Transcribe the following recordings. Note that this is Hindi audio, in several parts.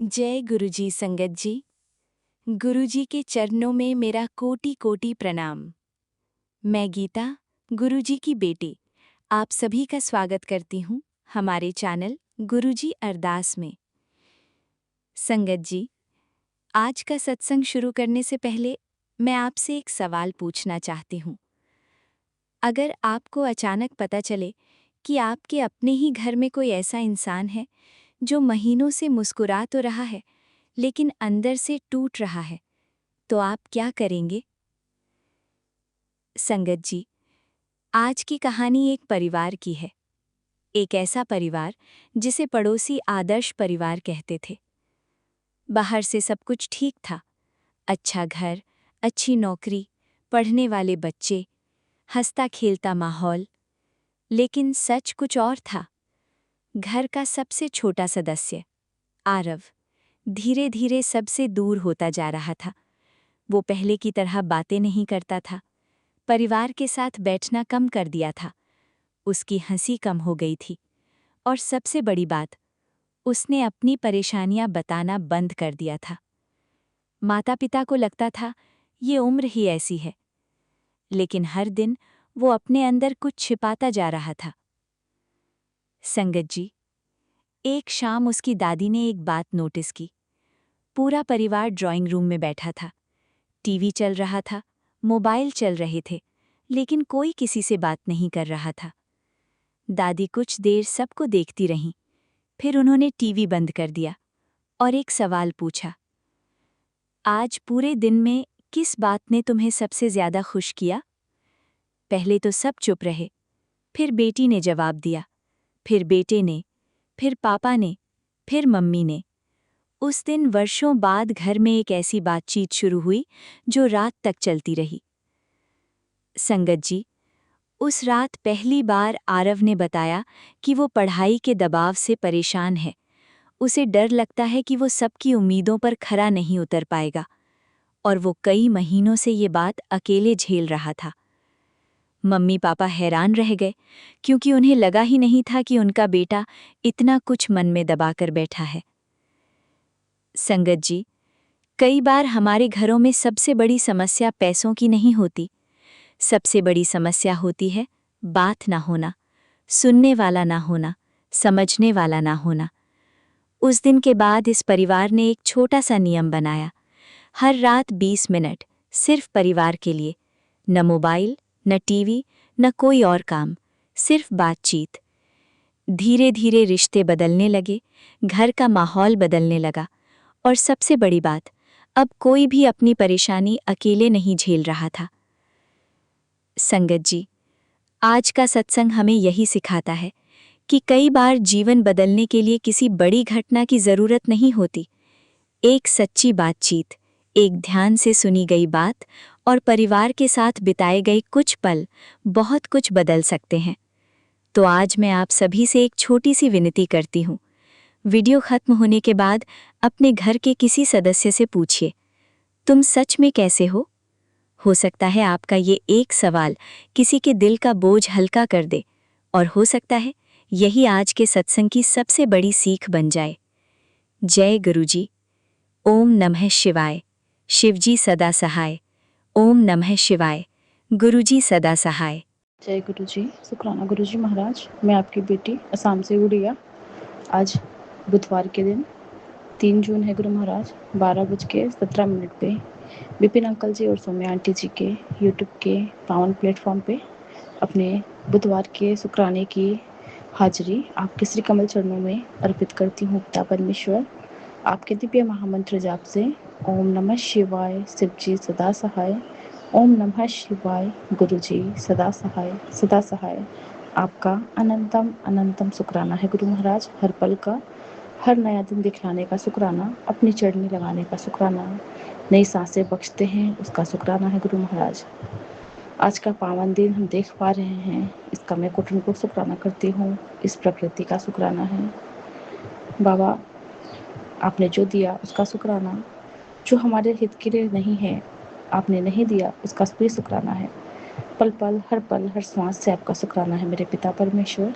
जय गुरुजी संगत जी। गुरुजी के चरणों में मेरा कोटि कोटि प्रणाम। मैं गीता, गुरुजी की बेटी, आप सभी का स्वागत करती हूँ हमारे चैनल गुरुजी अरदास में। संगत जी, आज का सत्संग शुरू करने से पहले मैं आपसे एक सवाल पूछना चाहती हूँ। अगर आपको अचानक पता चले कि आपके अपने ही घर में कोई ऐसा इंसान है जो महीनों से मुस्कुरा तो रहा है लेकिन अंदर से टूट रहा है, तो आप क्या करेंगे? संगत जी, आज की कहानी एक परिवार की है। एक ऐसा परिवार जिसे पड़ोसी आदर्श परिवार कहते थे। बाहर से सब कुछ ठीक था। अच्छा घर, अच्छी नौकरी, पढ़ने वाले बच्चे, हंसता खेलता माहौल। लेकिन सच कुछ और था। घर का सबसे छोटा सदस्य, आरव, धीरे धीरे सबसे दूर होता जा रहा था। वो पहले की तरह बातें नहीं करता था। परिवार के साथ बैठना कम कर दिया था। उसकी हंसी कम हो गई थी। और सबसे बड़ी बात, उसने अपनी परेशानियां बताना बंद कर दिया था। माता पिता को लगता था ये उम्र ही ऐसी है, लेकिन हर दिन वो अपने अंदर कुछ छिपाता जा रहा था। संगत जी, एक शाम उसकी दादी ने एक बात नोटिस की। पूरा परिवार ड्राइंग रूम में बैठा था। टीवी चल रहा था, मोबाइल चल रहे थे, लेकिन कोई किसी से बात नहीं कर रहा था। दादी कुछ देर सबको देखती रहीं, फिर उन्होंने टीवी बंद कर दिया और एक सवाल पूछा, आज पूरे दिन में किस बात ने तुम्हें सबसे ज्यादा खुश किया? पहले तो सब चुप रहे, फिर बेटी ने जवाब दिया, फिर बेटे ने, फिर पापा ने, फिर मम्मी ने। उस दिन वर्षों बाद घर में एक ऐसी बातचीत शुरू हुई जो रात तक चलती रही। संगत जी, उस रात पहली बार आरव ने बताया कि वो पढ़ाई के दबाव से परेशान है। उसे डर लगता है कि वो सबकी उम्मीदों पर खरा नहीं उतर पाएगा, और वो कई महीनों से ये बात अकेले झेल रहा था। मम्मी पापा हैरान रह गए, क्योंकि उन्हें लगा ही नहीं था कि उनका बेटा इतना कुछ मन में दबाकर बैठा है। संगत जी, कई बार हमारे घरों में सबसे बड़ी समस्या पैसों की नहीं होती। सबसे बड़ी समस्या होती है बात ना होना, सुनने वाला ना होना, समझने वाला ना होना। उस दिन के बाद इस परिवार ने एक छोटा सा नियम बनाया। हर रात 20 मिनट सिर्फ परिवार के लिए। न मोबाइल, न टीवी, न कोई और काम, सिर्फ बातचीत। धीरे धीरे रिश्ते बदलने लगे, घर का माहौल बदलने लगा, और सबसे बड़ी बात, अब कोई भी अपनी परेशानी अकेले नहीं झेल रहा था। संगत जी, आज का सत्संग हमें यही सिखाता है कि कई बार जीवन बदलने के लिए किसी बड़ी घटना की जरूरत नहीं होती। एक सच्ची बातचीत, एक ध्यान से सुनी गई बात और परिवार के साथ बिताए गए कुछ पल बहुत कुछ बदल सकते हैं। तो आज मैं आप सभी से एक छोटी सी विनती करती हूँ। वीडियो खत्म होने के बाद अपने घर के किसी सदस्य से पूछिए, तुम सच में कैसे हो? हो सकता है आपका ये एक सवाल किसी के दिल का बोझ हल्का कर दे, और हो सकता है यही आज के सत्संग की सबसे बड़ी सीख बन जाए। जय गुरुजी। ओम नमः शिवाय। शिवजी सदा सहाय। ओम नमः शिवाय। गुरुजी सदा सहाय। जय गुरुजी। शुक्राना गुरुजी महाराज। मैं आपकी बेटी असम से गुड़िया। आज बुधवार के दिन 3 जून है गुरु महाराज, 12:17 पे विपिन अंकल जी और सौम्या आंटी जी के यूट्यूब के पावन प्लेटफॉर्म पे अपने बुधवार के शुक्राने की हाजिरी आपके श्री कमल चरणों में अर्पित करती हूँ। पिता परमेश्वर, आपके दिव्य महामंत्र जाप से ओम नमः शिवाय, शिवजी सदा सहाय। ओम नमः शिवाय, गुरुजी सदा सहाय, सदा सहाय। आपका अनंतम अनंतम शुक्राना है गुरु महाराज। हर पल का, हर नया दिन दिखलाने का शुक्राना, अपनी चढ़नी लगाने का शुक्राना, नई सांसें बख्शते हैं उसका शुक्राना है गुरु महाराज। आज का पावन दिन हम देख पा रहे हैं, इसका मैं कुटुंब को शुक्राना करती हूँ। इस प्रकृति का शुक्राना है बाबा, आपने जो दिया उसका शुक्राना, जो हमारे हित के लिए नहीं है आपने नहीं दिया उसका भी शुक्राना है। पल पल, हर पल, हर सांस से आपका शुक्राना है मेरे पिता परमेश्वर।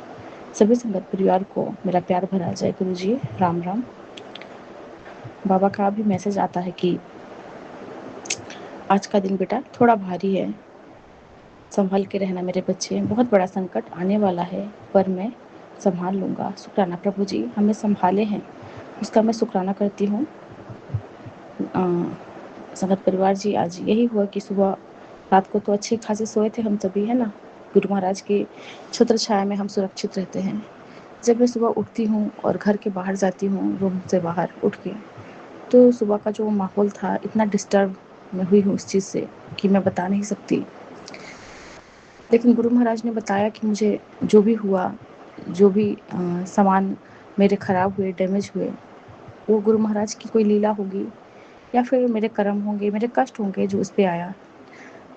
सभी संगत परिवार को मेरा प्यार भरा जय गुरु जी। राम राम। बाबा का भी मैसेज आता है कि आज का दिन बेटा थोड़ा भारी है, संभल के रहना मेरे बच्चे, बहुत बड़ा संकट आने वाला है, पर मैं संभाल लूँगा। शुक्राना प्रभु जी हमें संभाले हैं, उसका मैं शुक्राना करती हूँ। संगत परिवार जी, आज यही हुआ कि सुबह रात को तो अच्छे खासे सोए थे हम सभी, है ना। गुरु महाराज की छत्र छाया में हम सुरक्षित रहते हैं। जब मैं सुबह उठती हूँ और घर के बाहर जाती हूँ, रूम से बाहर उठ के, तो सुबह का जो माहौल था, इतना डिस्टर्ब मैं हुई हूँ उस चीज़ से कि मैं बता नहीं सकती। लेकिन गुरु महाराज ने बताया कि मुझे जो भी हुआ, जो भी सामान मेरे ख़राब हुए, डैमेज हुए, वो गुरु महाराज की कोई लीला होगी या फिर मेरे कर्म होंगे, मेरे कष्ट होंगे जो उस पे आया।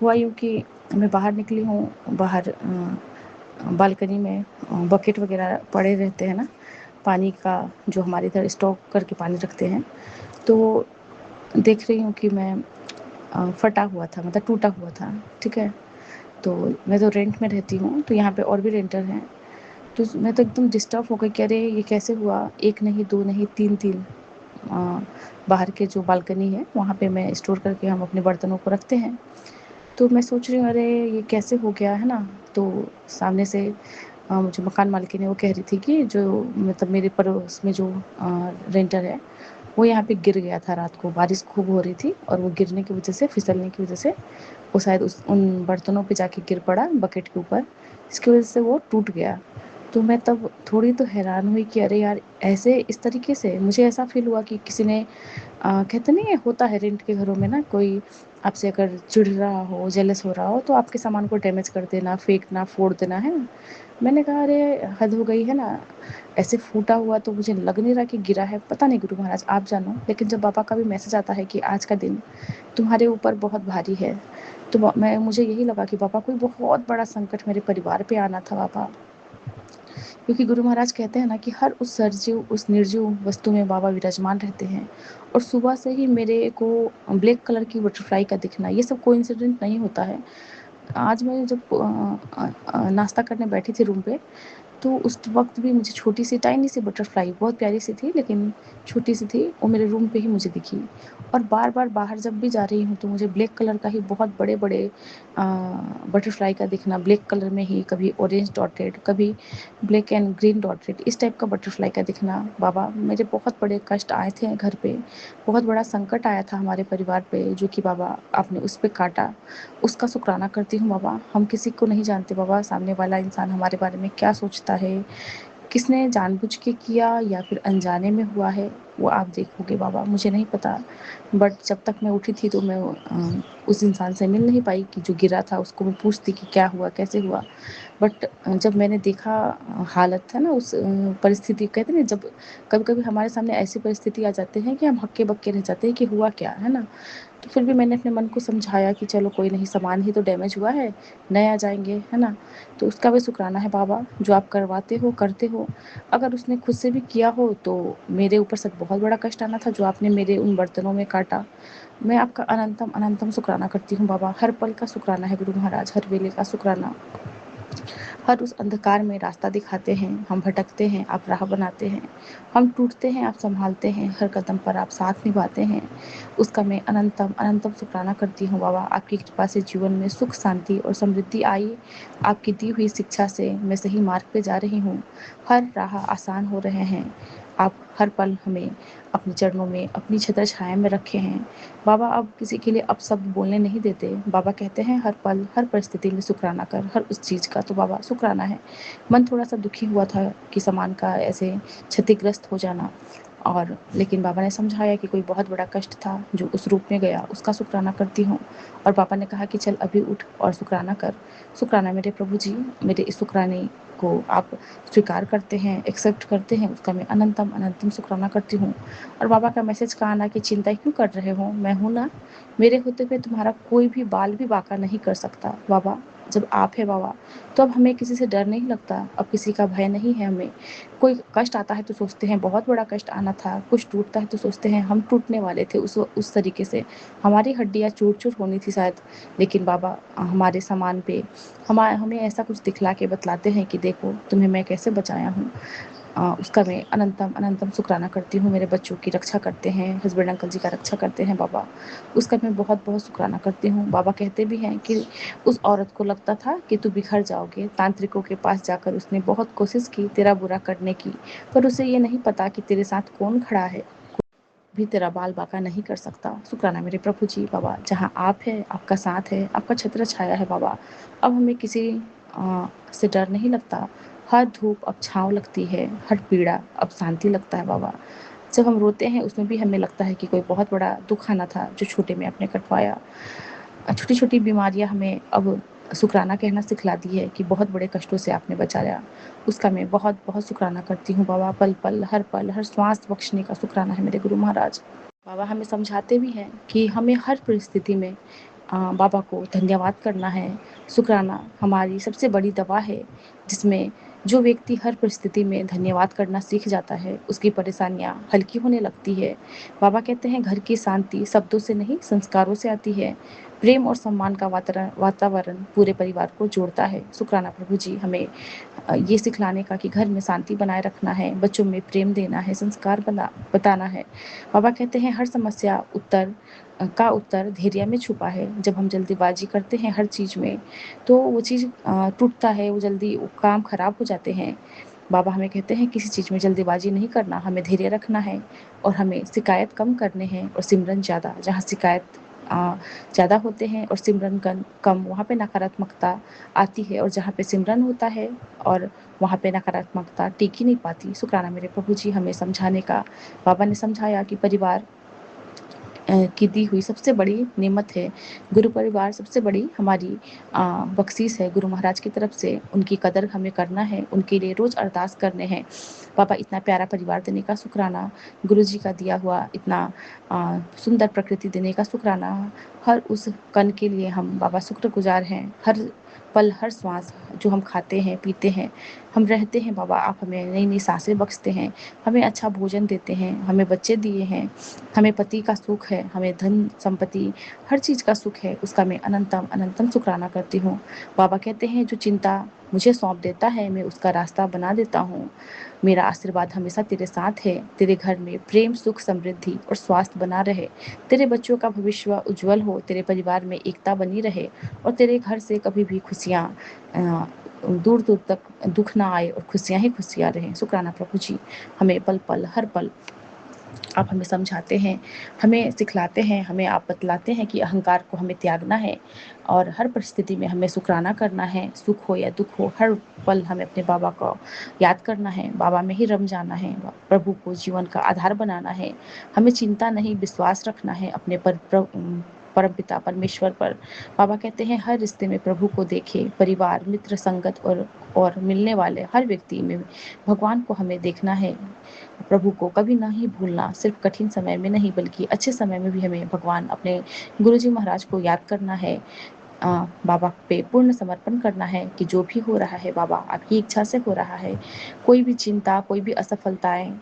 हुआ यूँ कि मैं बाहर निकली हूँ, बाहर बालकनी में बकेट वग़ैरह पड़े रहते हैं ना, पानी का, जो हमारे इधर स्टॉक करके पानी रखते हैं। तो देख रही हूँ कि मैं फटा हुआ था, मतलब टूटा हुआ था, ठीक है। तो मैं तो रेंट में रहती हूँ, तो यहाँ पे और भी रेंटर हैं। तो मैं तो एकदम डिस्टर्ब हो गई कि अरे ये कैसे हुआ? 1 नहीं, 2 नहीं, 3-3 अ, बाहर के जो बालकनी है, वहाँ पे मैं स्टोर करके हम अपने बर्तनों को रखते हैं। तो मैं सोच रही हूँ अरे ये कैसे हो गया, है ना? तो सामने से जो मकान मालकिन है वो कह रही थी कि जो मतलब मेरे पड़ोस में जो रेंटर है, वो यहाँ पे गिर गया था रात को, बारिश खूब हो रही थी और वो गिरने की वजह से, फिसलने की वजह से वो शायद उस उन बर्तनों पे जाके गिर पड़ा बकेट के ऊपर, जिसकी वजह से वो टूट गया। तो मैं तब थोड़ी तो हैरान हुई कि अरे यार, ऐसे इस तरीके से मुझे ऐसा फ़ील हुआ कि किसी ने कहते नहीं है, होता है रेंट के घरों में ना, कोई आपसे अगर चिढ़ रहा हो, जेलस हो रहा हो, तो आपके सामान को डैमेज कर देना, फेंकना, फोड़ देना, है ना? मैंने कहा अरे हद हो गई है ना, ऐसे फूटा हुआ तो मुझे लग नहीं रहा कि गिरा है, पता नहीं गुरु महाराज आप जानो। लेकिन जब बाबा का भी मैसेज आता है कि आज का दिन तुम्हारे ऊपर बहुत भारी है, तो मैं मुझे यही लगा कि बाबा कोई बहुत बड़ा संकट मेरे परिवार पे आना था बाबा। क्योंकि गुरु महाराज कहते हैं ना कि हर उस सरजीव, उस निर्जीव वस्तु में बाबा विराजमान रहते हैं। और सुबह से ही मेरे को ब्लैक कलर की बटरफ्लाई का दिखना, ये सब कोइंसिडेंट नहीं होता है। आज मैं जब नाश्ता करने बैठी थी रूम पे, तो उस वक़्त भी मुझे छोटी-सी टाइनी सी बटरफ्लाई, बहुत प्यारी-सी थी लेकिन छोटी-सी थी, वो मेरे रूम पे ही मुझे दिखी। और बार-बार बाहर जब भी जा रही हूँ तो मुझे ब्लैक कलर का ही बहुत बड़े-बड़े बटरफ्लाई का दिखना, ब्लैक कलर में ही, कभी ऑरेंज डॉटेड, कभी ब्लैक एंड ग्रीन डॉटेड, इस टाइप का बटरफ्लाई का दिखना। बाबा, मेरे बहुत बड़े कष्ट आए थे घर पे, बहुत बड़ा संकट आया था हमारे परिवार पे, जो कि बाबा आपने उस पे काटा, उसका शुक्राना करती हूँ बाबा। हम किसी को नहीं जानते बाबा, सामने वाला इंसान हमारे बारे में क्या सोचता है, किसने जानबूझ के किया या फिर अनजाने में हुआ है, वो आप देखोगे बाबा, मुझे नहीं पता। बट जब तक मैं उठी थी तो मैं उस इंसान से मिल नहीं पाई कि जो गिरा था, उसको मैं पूछती कि क्या हुआ, कैसे हुआ। बट जब मैंने देखा हालत है ना उस परिस्थिति, कहते हैं ना, जब कभी-कभी हमारे सामने ऐसी परिस्थिति आ जाते हैं कि हम हक्के-बक्के रह जाते हैं कि हुआ क्या, है ना? तो फिर भी मैंने अपने मन को समझाया कि चलो कोई नहीं, सामान ही तो डैमेज हुआ है, नए आ जाएँगे, है ना? तो उसका भी शुक्राना है बाबा, जो आप करवाते हो, करते हो। अगर उसने खुद से भी किया हो तो मेरे ऊपर सच बहुत बड़ा कष्ट आना था, जो आपने मेरे उन बर्तनों में काटा। मैं आपका अनंतम, अनंतम शुक्राना करती हूँ बाबा, हर पल का शुक्राना है गुरु महाराज, हर वेले का शुक्राना। हर उस अंधकार में रास्ता दिखाते हैं, हम भटकते हैं, आप राह बनाते हैं, हम टूटते हैं, आप सँभालते हैं, हर कदम पर आप साथ निभाते हैं। उसका मैं अनंतम, अनंतम शुक्राना करती हूँ बाबा। आपकी कृपा से जीवन में सुख, शांति और समृद्धि आई। आपकी दी हुई शिक्षा से मैं सही मार्ग पे जा रही हूँ। हर राह आसान हो रहे हैं। आप हर पल हमें अपने चरणों में, अपनी छत्र छाया में रखे हैं। बाबा, अब किसी के लिए अपशब्द बोलने नहीं देते। बाबा कहते हैं हर पल, हर परिस्थिति में शुक्राना कर, हर उस चीज़ का तो बाबा शुक्राना है। मन थोड़ा-सा दुखी हुआ था कि सामान का ऐसे क्षतिग्रस्त हो जाना, और लेकिन बाबा ने समझाया कि कोई बहुत बड़ा कष्ट था जो उस रूप में गया, उसका शुक्राना करती हूँ। और पापा ने कहा कि चल अभी उठ और शुक्राना कर। शुक्राना मेरे प्रभु जी, मेरे इस शुक्राने को आप स्वीकार करते हैं, एक्सेप्ट करते हैं, उसका मैं अनंतम, अनंतम शुक्राना करती हूँ। और बाबा का मैसेज का आना कि चिंता क्यों कर रहे हो, मैं हूँ ना, मेरे होते हुए तुम्हारा कोई भी बाल भी बांका नहीं कर सकता बाबा। जब आप है बाबा, तो अब हमें किसी से डर नहीं लगता, अब किसी का भय नहीं है हमें। कोई कष्ट आता है तो सोचते हैं बहुत बड़ा कष्ट आना था, कुछ टूटता है तो सोचते हैं हम टूटने वाले थे उस तरीके से, हमारी हड्डियाँ चूर-चूर होनी थी शायद। लेकिन बाबा हमारे सामान पे हमें ऐसा कुछ दिखला के बतलाते हैं कि देखो तुम्हें मैं कैसे बचाया हूँ। उसका मैं अनंतम अनंतम शुक्राना करती हूँ। मेरे बच्चों की रक्षा करते हैं, हस्बैंड अंकल जी का रक्षा करते हैं बाबा, उसका मैं बहुत बहुत शुक्राना करती हूँ। बाबा कहते भी हैं कि उस औरत को लगता था कि तू बिखर जाओगे, तांत्रिकों के पास जाकर उसने बहुत कोशिश की तेरा बुरा करने की, पर उसे ये नहीं पता कि तेरे साथ कौन खड़ा है, भी तेरा बाल बांका नहीं कर सकता। शुक्राना मेरे प्रभु जी बाबा, जहाँ आप है, आपका साथ है, आपका छत्र छाया है बाबा। अब हमें किसी से डर नहीं लगता। हर धूप अब छाँव लगती है, हर पीड़ा अब शांति लगता है बाबा। जब हम रोते हैं उसमें भी हमें लगता है कि कोई बहुत बड़ा दुख आना था जो छोटे में आपने कटवाया। छोटी छोटी बीमारियां हमें अब शुक्राना कहना सिखला दी है कि बहुत बड़े कष्टों से आपने बचाया। उसका मैं बहुत बहुत शुक्राना करती हूँ बाबा। पल हर श्वास बख्शने का शुक्राना है मेरे गुरु महाराज। बाबा हमें समझाते भी हैं कि हमें हर परिस्थिति में बाबा को धन्यवाद करना है। शुक्राना हमारी सबसे बड़ी दवा है, जिसमें जो व्यक्ति हर परिस्थिति में धन्यवाद करना सीख जाता है उसकी परेशानियां हल्की होने लगती है। बाबा कहते हैं घर की शांति शब्दों से नहीं संस्कारों से आती है। प्रेम और सम्मान का वातावरण पूरे परिवार को जोड़ता है। शुक्राना प्रभु जी हमें ये सिखलाने का कि घर में शांति बनाए रखना है, बच्चों में प्रेम देना है, संस्कार बताना है। बाबा कहते हैं हर समस्या का उत्तर धैर्य में छुपा है। जब हम जल्दीबाजी करते हैं हर चीज़ में तो वो चीज़ टूटता है, वो जल्दी वो काम खराब हो जाते हैं। बाबा हमें कहते हैं किसी चीज़ में जल्दीबाजी नहीं करना, हमें धैर्य रखना है और हमें शिकायत कम करने हैं और सिमरन ज़्यादा। जहाँ शिकायत ज़्यादा होते हैं और सिमरन कम, वहाँ पे नकारात्मकता आती है, और जहाँ पे सिमरन होता है और वहाँ पे नकारात्मकता टिक ही नहीं पाती। शुक्राना मेरे प्रभु जी हमें समझाने का। बाबा ने समझाया कि परिवार की दी हुई सबसे बड़ी नेमत है। गुरु परिवार सबसे बड़ी हमारी बख्शीश है गुरु महाराज की तरफ से। उनकी कदर हमें करना है, उनके लिए रोज़ अरदास करने हैं। बाबा इतना प्यारा परिवार देने का शुक्राना, गुरु जी का दिया हुआ इतना सुंदर प्रकृति देने का शुक्राना। हर उस कण के लिए हम बाबा शुक्रगुजार हैं। हर पल हर श्वास जो हम खाते हैं पीते हैं हम रहते हैं बाबा, आप हमें नई नई सांसें बख्शते हैं, हमें अच्छा भोजन देते हैं, हमें बच्चे दिए हैं, हमें पति का सुख है, हमें धन संपत्ति हर चीज़ का सुख है। उसका मैं अनंतम अनंतम शुक्राना करती हूँ। बाबा कहते हैं जो चिंता मुझे सौंप देता है मैं उसका रास्ता बना देता हूँ। मेरा आशीर्वाद हमेशा तेरे साथ है। तेरे घर में प्रेम सुख समृद्धि और स्वास्थ्य बना रहे। तेरे बच्चों का भविष्य उज्जवल हो, तेरे परिवार में एकता बनी रहे और तेरे घर से कभी भी खुशियाँ दूर दूर तक दुख ना आए और खुशियाँ ही खुशियाँ रहें। शुक्राना प्रभु जी हमें पल पल हर पल आप हमें समझाते हैं, हमें सिखलाते हैं, हमें आप बतलाते हैं कि अहंकार को हमें त्यागना है और हर परिस्थिति में हमें शुक्राना करना है। सुख हो या दुख हो हर पल हमें अपने बाबा को याद करना है, बाबा में ही रम जाना है, प्रभु को जीवन का आधार बनाना है। हमें चिंता नहीं विश्वास रखना है अपने परमपिता परमेश्वर पर। बाबा कहते हैं हर रिश्ते में प्रभु को देखे, परिवार मित्र संगत और मिलने वाले हर व्यक्ति में भगवान को हमें देखना है। प्रभु को कभी नहीं भूलना, सिर्फ कठिन समय में नहीं बल्कि अच्छे समय में भी हमें भगवान अपने गुरुजी महाराज को याद करना है। बाबा पे पूर्ण समर्पण करना है कि जो भी हो रहा है बाबा आपकी इच्छा से हो रहा है। कोई भी चिंता कोई भी असफलताएं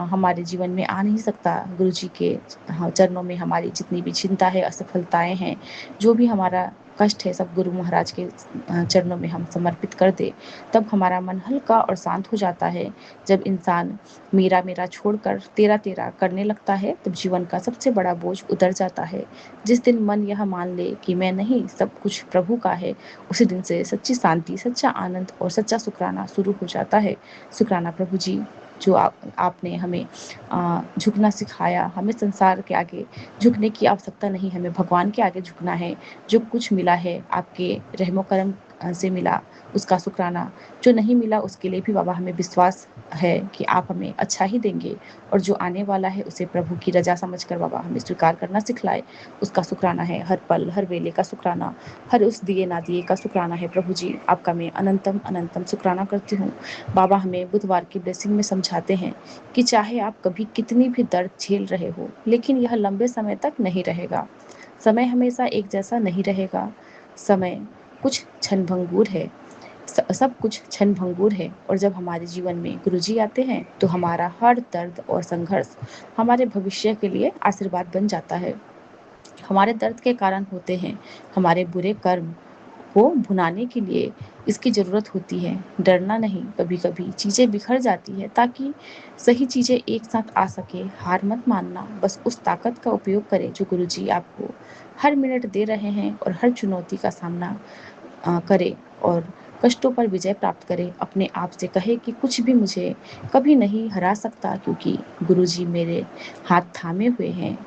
हमारे जीवन में आ नहीं सकता। गुरु जी के चरणों में हमारी जितनी भी चिंता है असफलताएं हैं जो भी हमारा कष्ट है सब गुरु महाराज के चरणों में हम समर्पित कर दे, तब हमारा मन हल्का और शांत हो जाता है। जब इंसान मेरा मेरा छोड़कर तेरा तेरा करने लगता है तब जीवन का सबसे बड़ा बोझ उतर जाता है। जिस दिन मन यह मान ले कि मैं नहीं सब कुछ प्रभु का है, उसी दिन से सच्ची शांति सच्चा आनंद और सच्चा शुक्राना शुरू हो जाता है। शुक्राना प्रभु जी जो आपने हमें झुकना सिखाया। हमें संसार के आगे झुकने की आवश्यकता नहीं, हमें भगवान के आगे झुकना है। जो कुछ मिला है आपके रहमो करम से मिला, उसका शुक्राना। जो नहीं मिला उसके लिए भी बाबा हमें विश्वास है कि आप हमें अच्छा ही देंगे, और जो आने वाला है उसे प्रभु की रजा समझकर बाबा हमें स्वीकार करना सिखलाए, उसका शुक्राना है। हर पल हर वेले का शुक्राना, हर उस दिए ना दिए का शुक्राना है। प्रभु जी आपका मैं अनंतम अनंतम शुक्राना करती हूँ। बाबा हमें बुधवार की ब्लेसिंग में समझाते हैं कि चाहे आप कभी कितनी भी दर्द झेल रहे हो लेकिन यह लंबे समय तक नहीं रहेगा। समय हमेशा एक जैसा नहीं रहेगा। समय कुछ क्षणभंगुर है, सब कुछ क्षणभंगुर है, और जब हमारे जीवन में गुरुजी आते हैं तो हमारा हर दर्द और संघर्ष हमारे भविष्य के लिए आशीर्वाद बन जाता है। हमारे दर्द के कारण होते हैं हमारे बुरे कर्म, को भुनाने के लिए इसकी ज़रूरत होती है। डरना नहीं, कभी-कभी चीज़ें बिखर जाती है ताकि सही चीज़ें एक साथ आ सके। हार मत मानना, बस उस ताकत का उपयोग करें जो गुरुजी आपको हर मिनट दे रहे हैं और हर चुनौती का सामना करें और कष्टों पर विजय प्राप्त करें। अपने आप से कहें कि कुछ भी मुझे कभी नहीं हरा सकता क्योंकि गुरुजी मेरे हाथ थामे हुए हैं।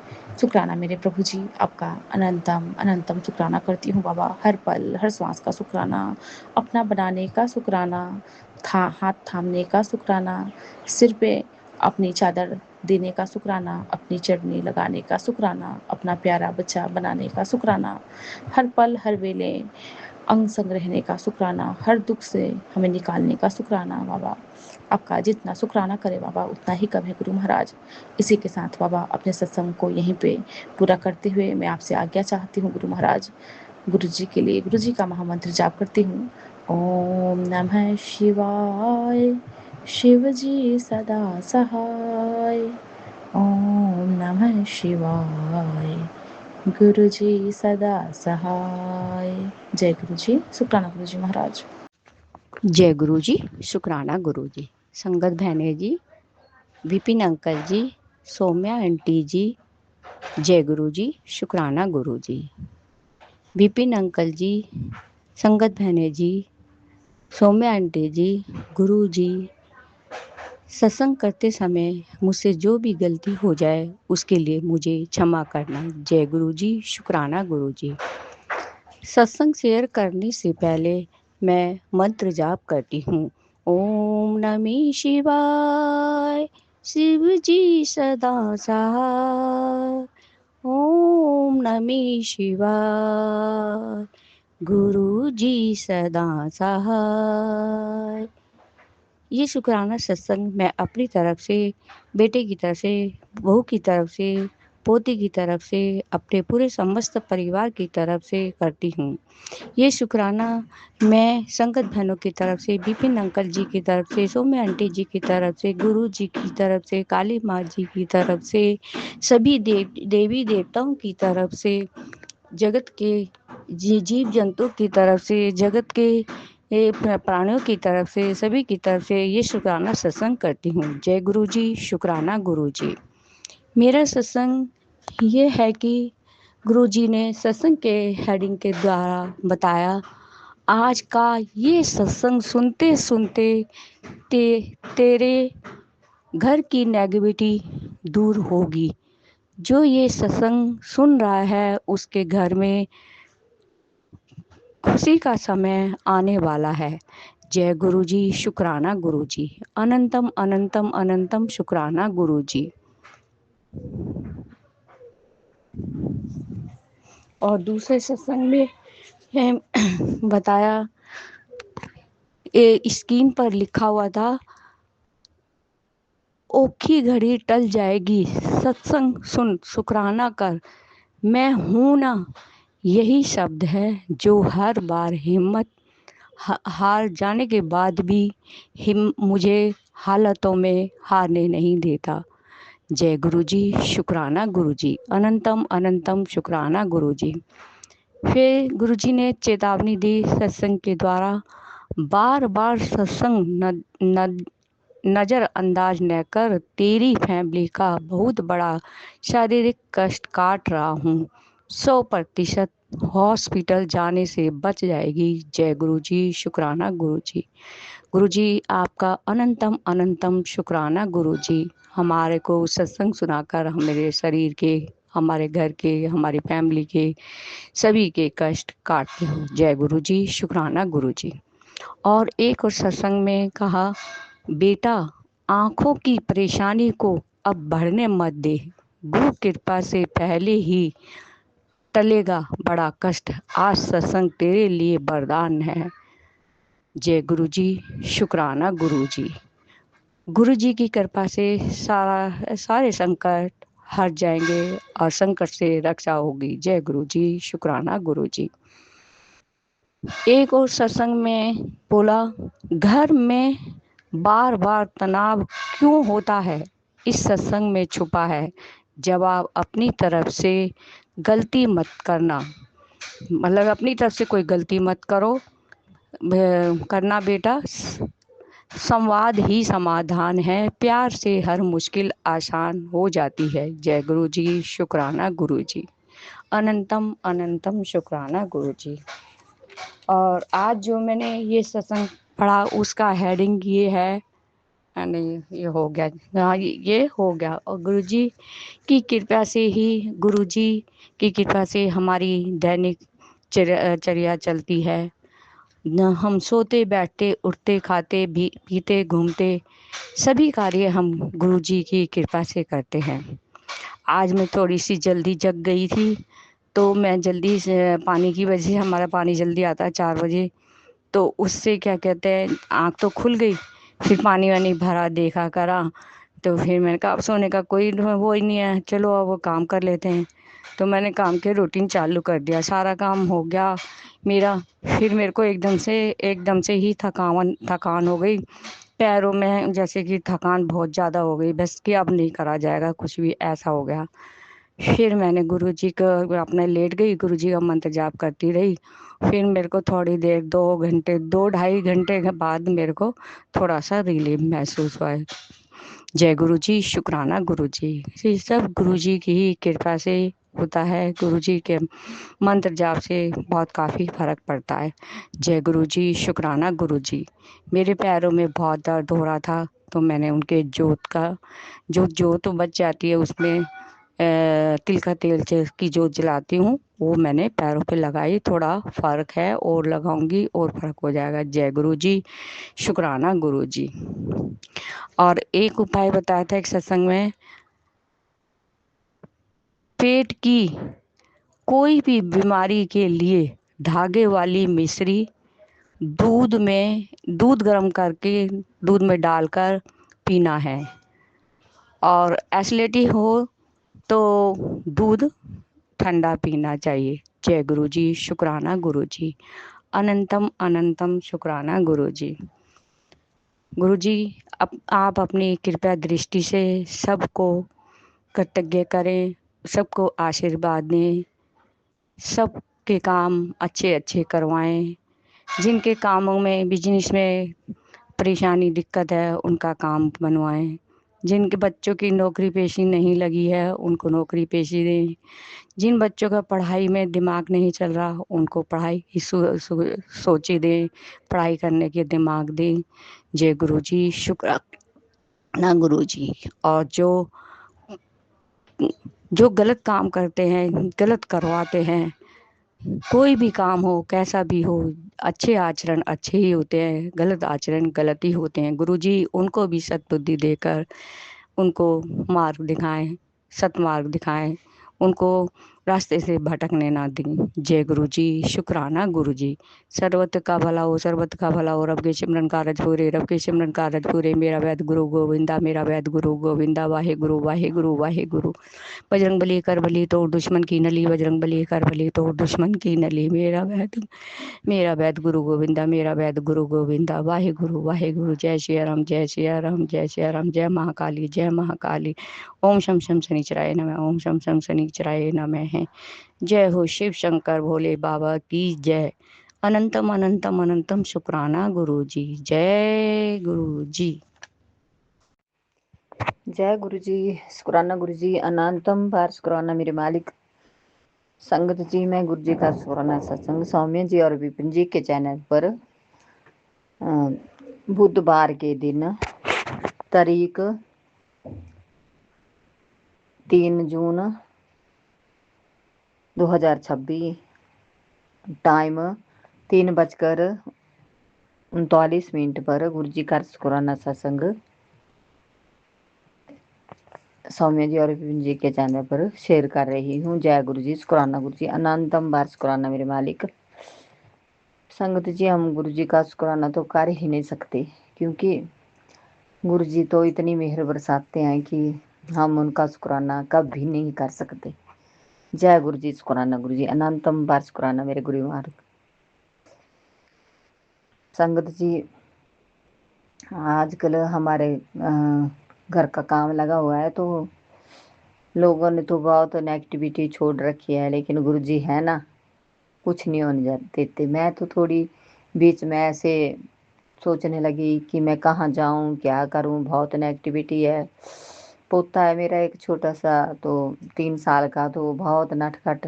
शुक्राना मेरे प्रभु जी, आपका अनंतम अनंतम शुक्राना करती हूँ बाबा। हर पल, हर श्वास का शुक्राना, अपना बनाने का शुक्राना, हाथ थामने का शुक्राना, सिर पे अपनी चादर देने का शुक्राना, अपनी चटनी लगाने का शुक्राना, अपना प्यारा बच्चा बनाने का शुक्राना, हर पल हर वेले अंग संग रहने का शुक्राना, हर दुख से हमें निकालने का शुक्राना बाबा। आपका जितना शुक्राना करे बाबा उतना ही कम है गुरु महाराज। इसी के साथ बाबा अपने सत्संग को यहीं पे पूरा करते हुए मैं आपसे आज्ञा चाहती हूँ गुरु महाराज। गुरु जी के लिए गुरु जी का महामंत्र जाप करती हूँ। ओम नमः शिवाय, शिव जी सदा सहाय। ओम नमः शिवाय, गुरु जी सदा सहाय। जय गुरु जी। शुक्राना गुरु जी महाराज। जय गुरु जी। शुक्राना गुरु जी। संगत बहने जी, विपिन अंकल जी, सौम्या आंटी जी, जय गुरु जी। शुक्राना गुरु जी। विपिन अंकल जी, संगत बहने जी, सौम्या आंटी जी, गुरु जी, सत्संग करते समय मुझसे जो भी गलती हो जाए उसके लिए मुझे क्षमा करना। जय गुरु जी। शुक्राना गुरु जी। सत्संग शेयर करने से पहले मैं मंत्र जाप करती हूँ। ओम नमः शिवाय, शिव जी सदा सहाय। ओम नमः शिवाय, गुरु जी सदा सहाय। ये शुक्राना सत्संग मैं अपनी तरफ से, बेटे की तरफ से, बहू की तरफ से, पोती की तरफ से, अपने पूरे समस्त परिवार की तरफ से करती हूँ। ये शुक्राना मैं संगत बहनों की तरफ से, विपिन अंकल जी की तरफ से, सौम्या आंटी जी की तरफ से, गुरु जी की तरफ से, काली माँ जी की तरफ से, सभी देवी देवताओं की तरफ से, जगत के जीव जंतु की तरफ से, जगत के प्राणियों की तरफ से, सभी की तरफ से ये शुक्राना सत्संग करती हूँ। जय गुरु जी। शुक्राना गुरु जी। मेरा सत्संग ये है कि गुरु जी ने सत्संग के हेडिंग के द्वारा बताया, आज का ये सत्संग सुनते सुनते तेरे घर की नेगेटिविटी दूर होगी। जो ये सत्संग सुन रहा है उसके घर में खुशी का समय आने वाला है। जय गुरु जी। शुक्राना गुरु जी। अनंतम अनंतम अनंतम शुक्राना गुरु जी। और दूसरे सत्संग में बताया, स्क्रीन पर लिखा हुआ था, ओखी घड़ी टल जाएगी, सत्संग सुन शुक्राना कर, मैं हूं ना। यही शब्द है जो हर बार हिम्मत हार जाने के बाद भी मुझे हालातों में हारने नहीं देता। जय गुरु जी। शुक्राना गुरु जी। अनंतम अनंतम शुक्राना गुरु जी। फिर गुरु जी ने चेतावनी दी सत्संग के द्वारा, बार बार सत्संग नज़रअंदाज न कर, तेरी फैमिली का बहुत बड़ा शारीरिक कष्ट काट रहा हूँ, 100% हॉस्पिटल जाने से बच जाएगी। जय गुरु जी। शुक्राना गुरु जी। गुरु जी आपका अनंतम अनंतम शुक्राना गुरु जी। हमारे को सत्संग सुनाकर मेरे शरीर के, हमारे घर के, हमारी फैमिली के सभी के कष्ट काटते हो। जय गुरु जी। शुक्राना गुरु जी। और एक और सत्संग में कहा, बेटा आँखों की परेशानी को अब बढ़ने मत दे, गुरु कृपा से पहले ही टलेगा बड़ा कष्ट, आज सत्संग तेरे लिए वरदान है। जय गुरु जी। शुक्राना गुरु जी। गुरु जी की कृपा से सारे संकट हट जाएंगे और संकट से रक्षा होगी। जय गुरु जी। शुक्राना गुरु जी। एक और सत्संग में बोला, घर में बार बार तनाव क्यों होता है, इस सत्संग में छुपा है जवाब, अपनी तरफ से गलती मत करना। मतलब अपनी तरफ से कोई गलती मत करो करना बेटा। संवाद ही समाधान है, प्यार से हर मुश्किल आसान हो जाती है। जय गुरु जी, शुक्राना गुरु जी, अनंतम अनंतम शुक्राना गुरु जी। और आज जो मैंने ये सत्संग पढ़ा उसका हेडिंग ये है, नहीं ये हो गया, हाँ ये हो गया। और गुरुजी की कृपा से ही, गुरुजी की कृपा से हमारी दैनिक चर्या चलती है। न हम सोते बैठते उठते खाते भी पीते घूमते सभी कार्य हम गुरुजी की कृपा से करते हैं। आज मैं थोड़ी सी जल्दी जग गई थी, तो मैं जल्दी से पानी की वजह से, हमारा पानी जल्दी आता है 4 बजे, तो उससे क्या कहते हैं आँख तो खुल गई। फिर पानी वानी भरा देखा करा, तो फिर मैंने कहा अब सोने का कोई वो ही नहीं है, चलो अब वो काम कर लेते हैं। तो मैंने काम के रूटीन चालू कर दिया, सारा काम हो गया मेरा। फिर मेरे को एकदम से ही थकान हो गई पैरों में, जैसे कि थकान बहुत ज़्यादा हो गई, बस कि अब नहीं करा जाएगा कुछ भी, ऐसा हो गया। फिर मैंने गुरुजी को अपने लेट गई, गुरुजी का मंत्र जाप करती रही। फिर मेरे को थोड़ी देर 2 घंटे 2 ढाई घंटे के बाद मेरे को थोड़ा सा रिलीफ महसूस हुआ है। जय गुरु जी, शुक्राना गुरु जी। ये सब गुरु जी की ही कृपा से होता है। गुरु जी के मंत्र जाप से बहुत काफ़ी फर्क पड़ता है। जय गुरु जी, शुक्राना गुरु जी। मेरे पैरों में बहुत दर्द हो रहा था, तो मैंने उनके जो जोत बच जाती है उसमें तिल का तेल की जोत जलाती हूँ, वो मैंने पैरों पे लगाई। थोड़ा फर्क है और लगाऊंगी और फर्क हो जाएगा। जय गुरु जी, शुक्राना गुरु जी। और एक उपाय बताया था एक सत्संग में, पेट की कोई भी बीमारी के लिए धागे वाली मिश्री दूध गर्म करके दूध में डालकर पीना है। और एसिडिटी हो तो दूध ठंडा पीना चाहिए। जय गुरु जी, शुक्राना गुरु जी, अनंतम अनंतम शुक्राना गुरु जी। गुरु जी, आप अपनी कृपया दृष्टि से सबको कृतज्ञ करें, सबको आशीर्वाद दें, सबके काम अच्छे अच्छे करवाएं। जिनके कामों में बिजनेस में परेशानी दिक्कत है उनका काम बनवाएं। जिनके बच्चों की नौकरी पेशी नहीं लगी है उनको नौकरी पेशी दें। जिन बच्चों का पढ़ाई में दिमाग नहीं चल रहा उनको पढ़ाई की सोची दें, पढ़ाई करने के दिमाग दें। जय गुरु जी, शुक्राना गुरु जी। और जो गलत काम करते हैं, गलत करवाते हैं, कोई भी काम हो कैसा भी हो, अच्छे आचरण अच्छे ही होते हैं, गलत आचरण गलत ही होते हैं। गुरुजी उनको भी सद्बुद्धि देकर उनको मार्ग दिखाएं, सतमार्ग दिखाएं, उनको रास्ते से भटकने ना दें। जय गुरु जी, शुक्राना गुरु जी। सर्वत का भला हो, सर्वत का भला हो, रब के सिमरन कारज पूरे, रब के सिमरन कारज पूरे। मेरा वैद गुरु गोविंदा, मेरा वैद गुरु गोविंदा, वाहे गुरु वाहे गुरु वाहे गुरु। बजरंग बली कर बली तोड़ दुश्मन की नली, बजरंग बली कर बली तोड़ दुश्मन की नली। मेरा वैद गुरु गोविंदा, मेरा वैद गुरु गोविंदा, वाहे गुरु वाहे गुरु। जय सिया राम, जय सिया राम, जय सिया राम। जय महाकाली, जय महाकाली। ओम शम शम शनिचराय नमः, ओम शम शम शनिचराय नमः है। जय हो शिव शंकर भोले बाबा की जय। अनंतम अनंतम अनंतम शुक्राना गुरु जी। जय गुरु जी। जय गुरु जी, शुक्राना गुरु जी, अनंतम बार शुक्राना मेरे मालिक। संगत जी, मैं गुरु जी का शुक्राना सत्संग सौम्य जी और विपिन जी के चैनल पर बुधवार के दिन तारीख 3 जून 2026, टाइम 3:39 पर गुरु जी का शुक्राना सत्संग सौम्य जी और विपिन जी के चैनल पर शेयर कर रही हूँ। जय गुरु जी, शुक्राना गुरु जी, अनंतम बार शुक्राना मेरे मालिक। संगत जी, हम गुरु जी का शुक्राना तो कर ही नहीं सकते, क्योंकि गुरु जी तो इतनी मेहर बरसाते हैं कि हम उनका शुक्राना कभी नहीं कर सकते। जय गुरु जी, शुक्राना गुरु जी, अनंतम बार शुक्राना मेरे गुरु मार्ग। संगत जी, आजकल हमारे घर का काम लगा हुआ है, तो लोगों ने तो बहुत नेगेटिविटी छोड़ रखी है, लेकिन गुरु जी है ना, कुछ नहीं होने देते। मैं तो थोड़ी बीच में ऐसे सोचने लगी कि मैं कहाँ जाऊँ, क्या करूँ, बहुत नेगेटिविटी है। पोता है मेरा एक छोटा सा, तो 3 साल का, तो बहुत नटखट।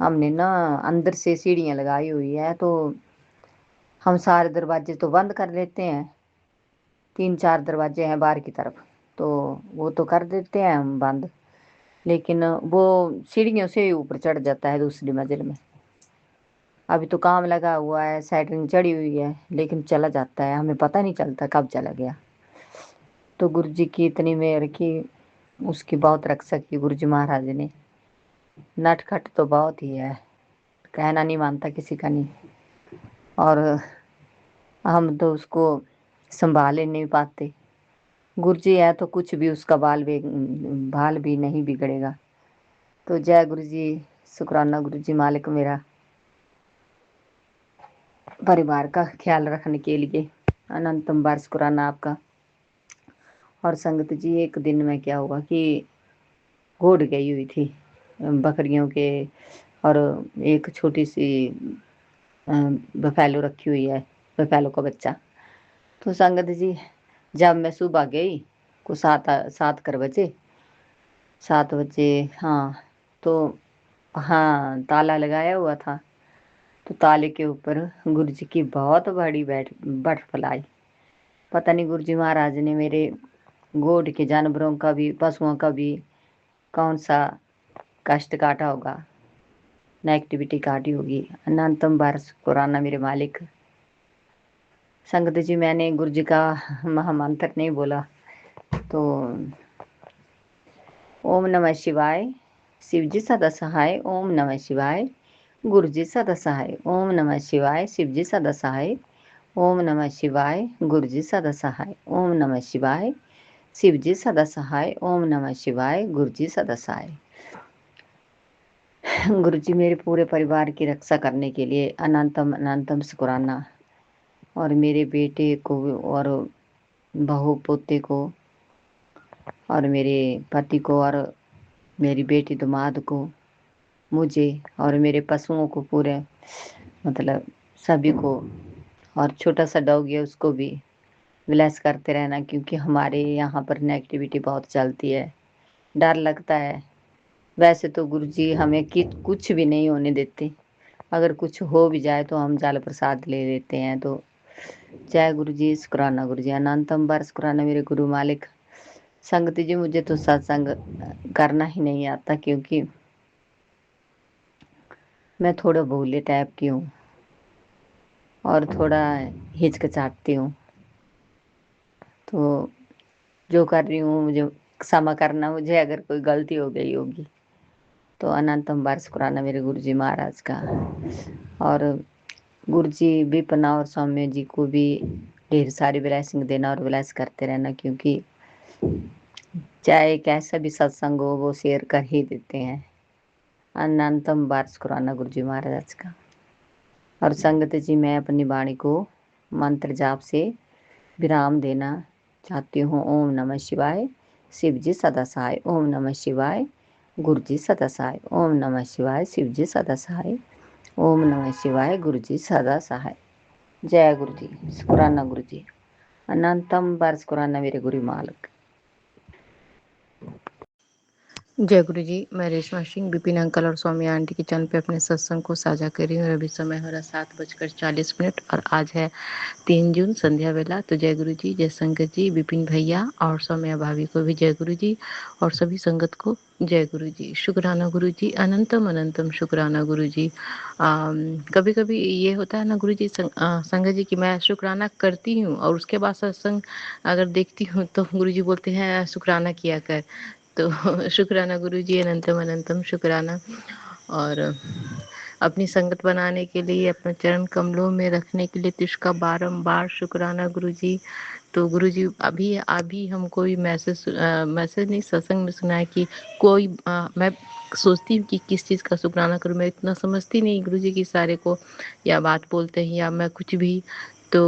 हमने ना अंदर से सीढ़ियाँ लगाई हुई है, तो हम सारे दरवाजे तो बंद कर लेते हैं। 3-4 दरवाजे हैं बाहर की तरफ, तो वो तो कर देते हैं हम बंद, लेकिन वो सीढ़ियों से ऊपर चढ़ जाता है दूसरी मंजिल में। अभी तो काम लगा हुआ है, सेटरिंग चढ़ी हुई है, लेकिन चला जाता है, हमें पता नहीं चलता कब चला गया। तो गुरु जी की इतनी मेहर की, उसकी बहुत रक्षा की गुरु जी महाराज ने। नटखट तो बहुत ही है, कहना नहीं मानता किसी का नहीं, और हम तो उसको संभाल ही नहीं पाते। गुरु जी है तो कुछ भी उसका बाल भी नहीं बिगड़ेगा। तो जय गुरु जी, शुक्राना गुरु जी मालिक मेरा परिवार का ख्याल रखने के लिए। अनंतम बार शुक्राना आपका। और संगत जी, एक दिन में क्या हुआ कि गोड गई हुई थी बकरियों के, और एक छोटी सी बफैलो रखी हुई है, बफैलो का बच्चा। तो संगत जी, जब मैं सुबह गई को 7 बजे, हाँ, तो हाँ ताला लगाया हुआ था, तो ताले के ऊपर गुरु जी की बहुत बड़ी बटरफ्लाई। पता नहीं गुरु जी महाराज ने मेरे गोड के जानवरों का भी, पशुओं का भी कौन सा कष्ट काटा होगा, नेगेटिविटी काटी होगी। अनंतम बार शुक्राना मेरे मालिक। संगत जी, मैंने गुरु जी का महामंत्र नहीं बोला, तो ओम नमः शिवाय, शिव जी सदा सहाय, ओम नमः शिवाय, गुरु जी सदा सहाय, ओम नमः शिवाय, शिव जी सदा सहाय, ओम नमः शिवाय, गुरु जी सदा सहाय, ओम नमः शिवाय, शिव जी सदा सहाय, ओम नमः शिवाय, गुरु जी सदा सहाय। गुरु जी मेरे पूरे परिवार की रक्षा करने के लिए अनंतम अनंतम शुक्राना। और मेरे बेटे को और बहू पोते को और मेरे पति को और मेरी बेटी दामाद को, मुझे और मेरे पशुओं को, पूरे मतलब सभी को, और छोटा सा डॉग है उसको भी ब्लेस करते रहना, क्योंकि हमारे यहाँ पर नेगेटिविटी बहुत चलती है, डर लगता है। वैसे तो गुरु जी हमें कुछ भी नहीं होने देते, अगर कुछ हो भी जाए तो हम जल प्रसाद ले लेते हैं। तो जय गुरु जी, शुक्राना गुरु जी, अनंतम बार शुक्राना मेरे गुरु मालिक। संगत जी, मुझे तो सत्संग करना ही नहीं आता, क्योंकि मैं थोड़ा भोले टाइप की हूँ और थोड़ा हिचकिचाती हूँ। तो जो कर रही हूँ मुझे क्षमा करना, मुझे अगर कोई गलती हो गई होगी तो। अनंतम बार शुक्राना मेरे गुरु जी महाराज का। और गुरु जी विपना और सौम्य जी को भी ढेर सारी ब्लेसिंग देना और ब्लेस करते रहना, क्योंकि चाहे कैसा भी सत्संग हो वो शेयर कर ही देते हैं। अनंतम बार शुक्राना गुरु जी महाराज का। और संगत जी, मैं अपनी वाणी को मंत्र जाप से विराम देना चाहती हूँ। ओम नमः शिवाय, शिव जी सदा सहाय, ओम नमः शिवाय, गुरु जी सदा सहाय, ओम नमः शिवाय, शिव जी सदा सहाय, ओम नमः शिवाय, गुरु जी सदा सहाय। जय गुरु जी, शुक्राना गुरु जी, अनंतम बार शुक्राना मेरे गुरु मालिक। जय गुरु जी। मैं रेशमा सिंह विपिन अंकल और स्वामी आंटी के चैनल पे अपने सत्संग को साझा कर रही हूँ। अभी समय हो रहा 7:40 और आज है 3 जून संध्या वेला। तो जय गुरु जी, जय संगत जी, विपिन भैया और सौम्या भाभी को भी जय गुरु जी, और सभी संगत को जय गुरु जी। शुक्राना गुरु जी, अनंतम अनंतम शुक्राना गुरु जी। कभी कभी ये होता है ना गुरु जी, संगत जी, कि मैं शुक्राना करती हूँ और उसके बाद सत्संग अगर देखती हूँ तो गुरु जी बोलते हैं शुक्राना किया कर। तो शुक्राना गुरु जी, अनंतम अनंतम शुक्राना। और अपनी संगत बनाने के लिए, अपने चरण कमलों में रखने के लिए तुझका बारंबार शुक्राना गुरु जी। तो गुरु जी, अभी अभी हमको भी मैसेज नहीं, सत्संग में सुना है कि कोई मैं सोचती हूँ कि किस चीज़ का शुक्राना करूँ, मैं इतना समझती नहीं गुरु जी की सारे को, या बात बोलते हैं या मैं कुछ भी। तो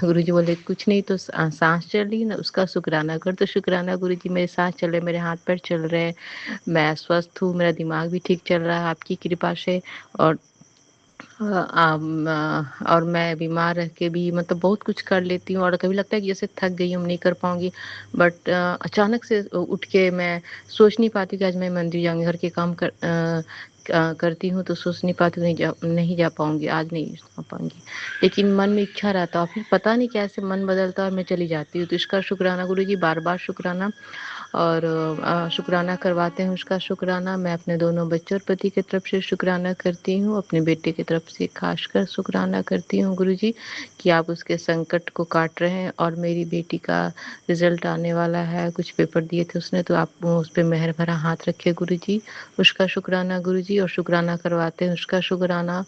गुरु जी बोले कुछ नहीं, तो सांस चल रही है ना, उसका शुक्राना कर। तो शुक्राना गुरु जी, मेरे सांस चल रहे, मेरे हाथ पैर चल रहे हैं, मैं स्वस्थ हूँ, मेरा दिमाग भी ठीक चल रहा है आपकी कृपा से। और और मैं बीमार रह के भी मतलब बहुत कुछ कर लेती हूँ और कभी लगता है कि जैसे थक गई हूँ, नहीं कर पाऊँगी। बट अचानक से उठ के मैं सोच नहीं पाती कि आज मैं मंदिर जाऊँगी, घर के काम करती हूँ तो सोच नहीं पाती नहीं जा पाऊँगी, आज नहीं जा पाऊँगी। लेकिन मन में इच्छा रहता है और फिर पता नहीं कैसे मन बदलता है और मैं चली जाती हूँ। तो इसका शुक्राना गुरुजी, बार-बार शुक्राना। और शुक्राना करवाते हैं उसका शुक्राना। मैं अपने दोनों बच्चों और पति की तरफ से शुक्राना करती हूँ, अपने बेटे की तरफ से खासकर शुक्राना करती हूँ गुरुजी कि आप उसके संकट को काट रहे हैं और मेरी बेटी का रिजल्ट आने वाला है, कुछ पेपर दिए थे उसने, तो आप उस पे मेहर भरा हाथ रखे गुरुजी, उसका शुक्राना गुरुजी। और शुक्राना करवाते हैं उसका शुक्राना।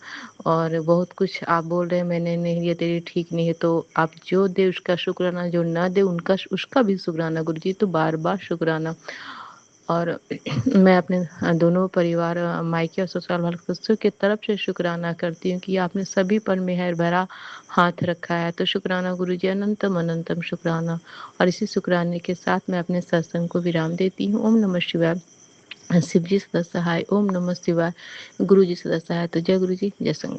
और बहुत कुछ आप बोल रहे हैं मैंने नहीं लिया, तेरी ठीक नहीं है, तो आप जो दे उसका शुक्राना, जो ना दे उनका उसका भी शुक्राना गुरुजी। तो बार-बार शुक्राना। और मैं अपने दोनों परिवार मायके और ससुराल वाले सदस्यों की तरफ से शुक्राना करती हूँ कि आपने सभी पर मेहर भरा हाथ रखा है। तो शुक्राना गुरुजी, अनंतम अनंतम शुक्राना। और इसी शुक्राने के साथ मैं अपने सत्संग को विराम देती हूँ। ओम नमः शिवाय। शिव जी सदा सहाय। ओम नमः शिवाय। गुरु जी सदा सहाय। तो जय गुरु जी, जय संगत।